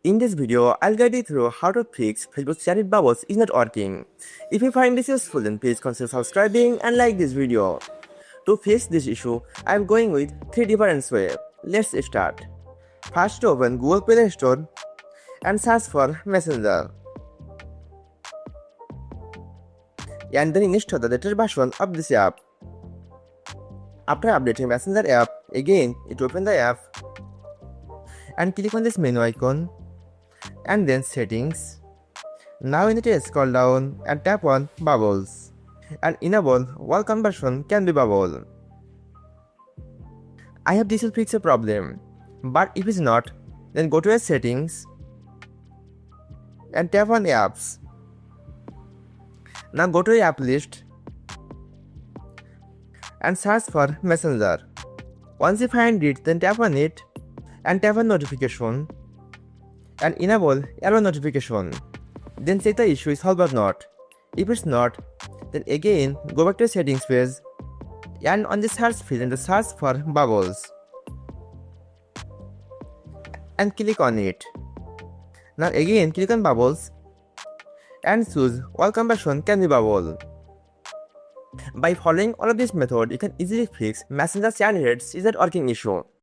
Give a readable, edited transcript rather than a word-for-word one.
In this video, I'll guide you through how to fix Facebook chat bubbles is not working. If you find this useful, then please consider subscribing and like this video. To fix this issue, I'm going with 3 different ways. Let's start. First, open Google Play Store and search for Messenger. And then install the latest version of this app. After updating Messenger app, again it open the app and click on this menu icon and then settings. Now you need to scroll down and tap on bubbles and enable while conversion can be bubble. I have this will fix a problem, but if it's not, then go to your settings and tap on apps. Now go to your app list and search for Messenger. Once you find it, then tap on it and tap on notification and enable error notification. Then check the issue is solved or not. If it's not, then again go back to the settings page and on the search field in the search for bubbles and click on it. Now again click on bubbles and choose all conversion can be bubble. By following all of this method, you can easily fix Messenger chat heads is not working issue.